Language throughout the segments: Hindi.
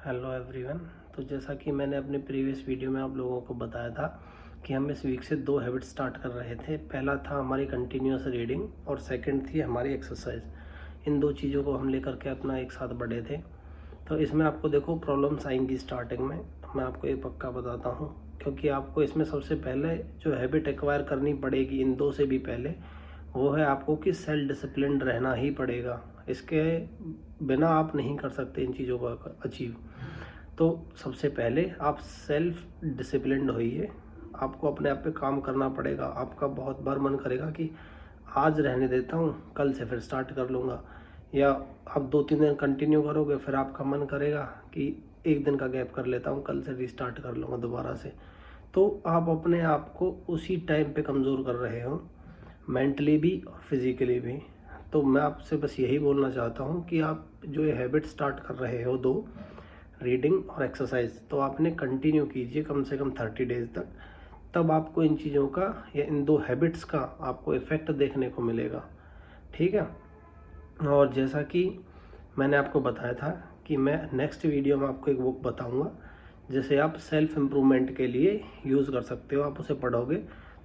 Hello everyone. तो जैसा कि मैंने अपने प्रीवियस वीडियो में आप लोगों को बताया था कि हम इस वीक से दो हैबिट स्टार्ट कर रहे थे। पहला था हमारी कंटिन्यूअस रीडिंग और सेकंड थी हमारी एक्सरसाइज। इन दो चीज़ों को हम लेकर के अपना एक साथ बढ़े थे। तो इसमें आपको देखो प्रॉब्लम्स आएंगी स्टार्टिंग में, मैं आपको ये पक्का बताता हूँ, क्योंकि आपको इसमें सबसे पहले जो हैबिट एक्वायर करनी पड़ेगी इन दो से भी पहले, वो है आपको कि सेल्फ डिसिप्लिन रहना ही पड़ेगा। इसके बिना आप नहीं कर सकते इन चीज़ों को अचीव। तो सबसे पहले आप सेल्फ डिसिप्लिन्ड होइए। आपको अपने आप पे काम करना पड़ेगा। आपका बहुत बार मन करेगा कि आज रहने देता हूँ, कल से फिर स्टार्ट कर लूँगा, या आप 2-3 दिन कंटिन्यू करोगे, फिर आपका मन करेगा कि एक दिन का गैप कर लेता हूँ, कल से रिस्टार्ट कर लूँगा दोबारा से। तो आप अपने आप को उसी टाइम पे कमज़ोर कर रहे हो, मेंटली भी और फिज़िकली भी। तो मैं आपसे बस यही बोलना चाहता हूँ कि आप जो ये हैबिट स्टार्ट कर रहे हो, दो रीडिंग और एक्सरसाइज, तो आपने कंटिन्यू कीजिए कम से कम 30 डेज़ तक। तब आपको इन चीज़ों का या इन दो हैबिट्स का आपको इफ़ेक्ट देखने को मिलेगा। ठीक है। और जैसा कि मैंने आपको बताया था कि मैं नेक्स्ट वीडियो में आपको एक बुक बताऊंगा जिसे आप सेल्फ इम्प्रूवमेंट के लिए यूज़ कर सकते हो। आप उसे पढ़ोगे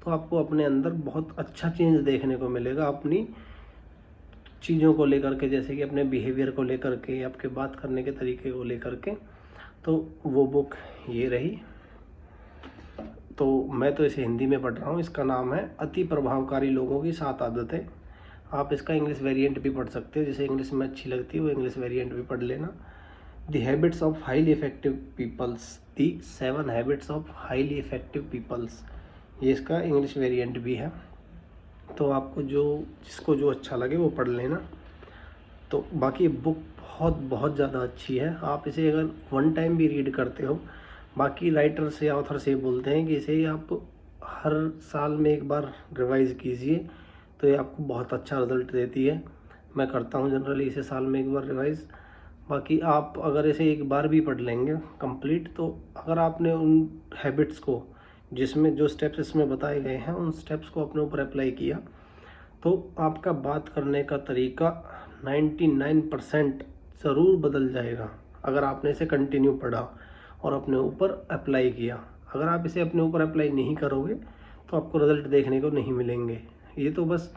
तो आपको अपने अंदर बहुत अच्छा चेंज देखने को मिलेगा, अपनी चीज़ों को लेकर के, जैसे कि अपने बिहेवियर को लेकर के, आपके बात करने के तरीके को लेकर के। तो वो बुक ये रही। तो मैं तो इसे हिंदी में पढ़ रहा हूँ। इसका नाम है अति प्रभावकारी लोगों की 7 आदतें। आप इसका इंग्लिश वेरिएंट भी पढ़ सकते हो, जिसे इंग्लिश में अच्छी लगती है वो इंग्लिश वेरिएंट भी पढ़ लेना। The habits of highly effective peoples, the 7 habits of highly effective peoples, ये इसका इंग्लिश वेरिएंट भी है। तो आपको जिसको जो अच्छा लगे वो पढ़ लेना। तो बाकी बुक बहुत बहुत ज़्यादा अच्छी है। आप इसे अगर वन टाइम भी रीड करते हो, बाकी राइटर से या ऑथर से बोलते हैं कि इसे आप हर साल में एक बार रिवाइज़ कीजिए, तो ये आपको बहुत अच्छा रिज़ल्ट देती है। मैं करता हूँ जनरली इसे साल में एक बार रिवाइज़। बाकी आप अगर इसे एक बार भी पढ़ लेंगे कंप्लीट, तो अगर आपने उन हैबिट्स को, जिसमें जो स्टेप्स इसमें बताए गए हैं, उन स्टेप्स को अपने ऊपर अप्लाई किया, तो आपका बात करने का तरीका 99% ज़रूर बदल जाएगा अगर आपने इसे कंटिन्यू पढ़ा और अपने ऊपर अप्लाई किया। अगर आप इसे अपने ऊपर अप्लाई नहीं करोगे तो आपको रिज़ल्ट देखने को नहीं मिलेंगे। ये तो बस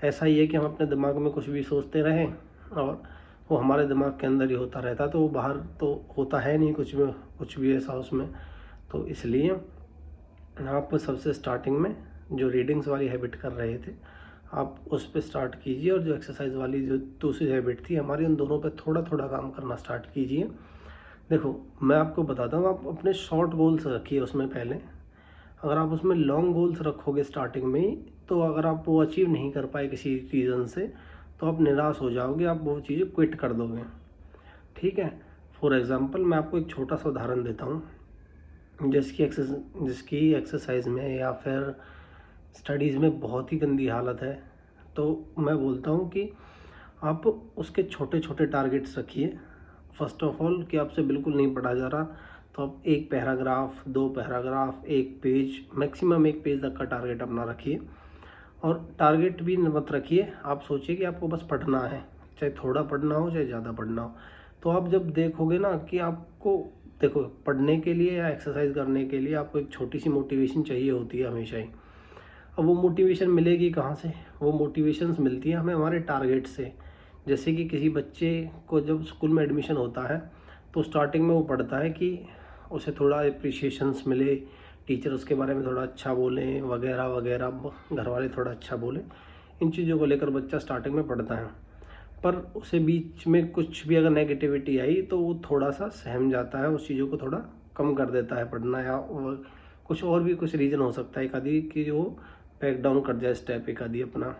ऐसा ही है कि हम अपने दिमाग में कुछ भी सोचते रहें और वो हमारे दिमाग के अंदर ही होता रहता, तो वो बाहर तो होता है नहीं कुछ भी ऐसा उसमें। तो इसलिए आप सबसे स्टार्टिंग में जो रीडिंग्स वाली हैबिट कर रहे थे, आप उस पे स्टार्ट कीजिए, और जो एक्सरसाइज वाली जो दूसरी हैबिट थी हमारी, उन दोनों पे थोड़ा थोड़ा काम करना स्टार्ट कीजिए। देखो मैं आपको बताता हूँ, आप अपने शॉर्ट गोल्स रखिए उसमें पहले। अगर आप उसमें लॉन्ग गोल्स रखोगे स्टार्टिंग में ही, तो अगर आप वो अचीव नहीं कर पाए किसी रीज़न से, तो आप निराश हो जाओगे, आप वो चीज़ें क्विट कर दोगे। ठीक है। फॉर एग्ज़ाम्पल मैं आपको एक छोटा सा उदाहरण देता हूँ। जिसकी एक्सरसाइज में या फिर स्टडीज़ में बहुत ही गंदी हालत है, तो मैं बोलता हूँ कि आप उसके छोटे छोटे टारगेट्स रखिए। फर्स्ट ऑफ ऑल कि आपसे बिल्कुल नहीं पढ़ा जा रहा, तो आप 1 paragraph, 2 paragraph, 1 page, maximum 1 page तक का टारगेट अपना रखिए। और टारगेट भी मत रखिए, आप सोचिए कि आपको बस पढ़ना है, चाहे थोड़ा पढ़ना हो चाहे ज़्यादा पढ़ना हो। तो आप जब देखोगे ना कि आपको, देखो पढ़ने के लिए या एक्सरसाइज करने के लिए आपको एक छोटी सी मोटिवेशन चाहिए होती है हमेशा ही। अब वो मोटिवेशन मिलेगी कहाँ से? वो मोटिवेशंस मिलती है हमें हमारे टारगेट से। जैसे कि किसी बच्चे को जब स्कूल में एडमिशन होता है, तो स्टार्टिंग में वो पढ़ता है कि उसे थोड़ा अप्रिशिएशंस मिले, टीचर उसके बारे में थोड़ा अच्छा बोलें वगैरह वगैरह, घर वाले थोड़ा अच्छा बोलें। इन चीज़ों को लेकर बच्चा स्टार्टिंग में पढ़ता है, पर उसे बीच में कुछ भी अगर नेगेटिविटी आई तो वो थोड़ा सा सहम जाता है, उस चीज़ों को थोड़ा कम कर देता है पढ़ना, या कुछ और भी कुछ रीज़न हो सकता है एक आधी कि वो बैक डाउन कर जाए स्टेप एक आधी अपना।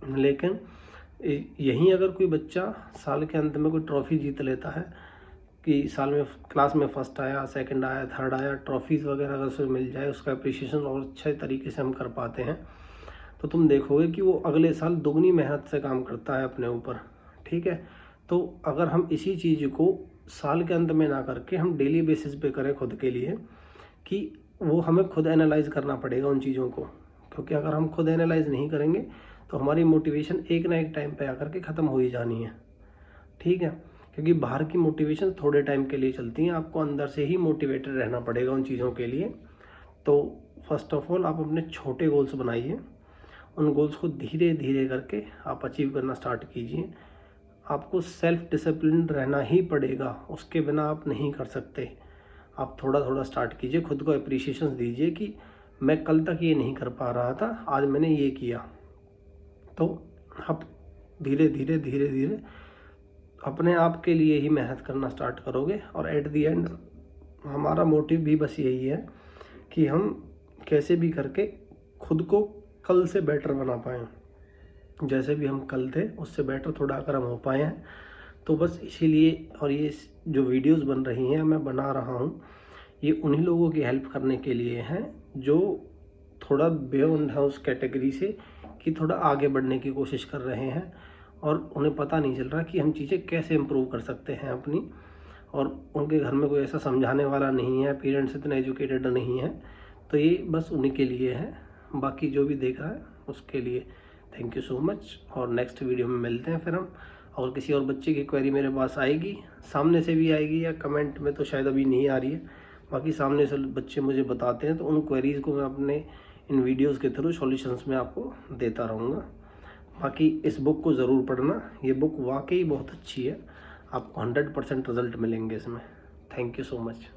लेकिन यहीं अगर कोई बच्चा साल के अंत में कोई ट्रॉफ़ी जीत लेता है कि साल में क्लास में फर्स्ट आया, सेकंड आया, थर्ड आया, ट्रॉफीज़ वगैरह अगर उसे मिल जाए, उसका अप्रिशिएशन और अच्छे तरीके से हम कर पाते हैं, तो तुम देखोगे कि वो अगले साल दुगनी मेहनत से काम करता है अपने ऊपर। ठीक है। तो अगर हम इसी चीज़ को साल के अंत में ना करके हम डेली बेसिस पे करें खुद के लिए, कि वो हमें खुद एनालाइज करना पड़ेगा उन चीज़ों को, क्योंकि अगर हम खुद एनालाइज नहीं करेंगे तो हमारी मोटिवेशन एक ना एक टाइम पे आकर के ख़त्म हो ही जानी है। ठीक है। क्योंकि बाहर की मोटिवेशन थोड़े टाइम के लिए चलती हैं, आपको अंदर से ही मोटिवेटेड रहना पड़ेगा उन चीज़ों के लिए। तो फर्स्ट ऑफ ऑल आप अपने छोटे गोल्स बनाइए, उन गोल्स को धीरे धीरे करके आप अचीव करना स्टार्ट कीजिए। आपको सेल्फ डिसिप्लिन रहना ही पड़ेगा, उसके बिना आप नहीं कर सकते। आप थोड़ा थोड़ा स्टार्ट कीजिए, खुद को अप्रिशिएशन दीजिए कि मैं कल तक ये नहीं कर पा रहा था, आज मैंने ये किया। तो आप धीरे धीरे धीरे धीरे अपने आप के लिए ही मेहनत करना स्टार्ट करोगे। और एट द एंड हमारा मोटिव भी बस यही है कि हम कैसे भी करके खुद को कल से बेटर बना पाएँ। जैसे भी हम कल थे उससे बेटर थोड़ा अगर हम हो पाए हैं तो बस इसीलिए। और ये जो वीडियोस बन रही हैं मैं बना रहा हूँ, ये उन्हीं लोगों की हेल्प करने के लिए हैं जो थोड़ा बियॉन्ड है उस कैटेगरी से, कि थोड़ा आगे बढ़ने की कोशिश कर रहे हैं और उन्हें पता नहीं चल रहा कि हम चीज़ें कैसे इम्प्रूव कर सकते हैं अपनी। और उनके घर में कोई ऐसा समझाने वाला नहीं है, पेरेंट्स इतने एजुकेटेड नहीं है, तो ये बस उन्हीं के लिए है। बाकी जो भी देख रहा है उसके लिए थैंक यू सो मच। और नेक्स्ट वीडियो में मिलते हैं फिर हम। और किसी और बच्चे की क्वेरी मेरे पास आएगी, सामने से भी आएगी या कमेंट में, तो शायद अभी नहीं आ रही है, बाकी सामने से बच्चे मुझे बताते हैं तो उन क्वेरीज़ को मैं अपने इन वीडियोस के थ्रू सॉल्यूशंस में आपको देता रहूँगा। बाकी इस बुक को ज़रूर पढ़ना, ये बुक वाकई बहुत अच्छी है, आपको 100% रिजल्ट मिलेंगे इसमें। Thank you so much.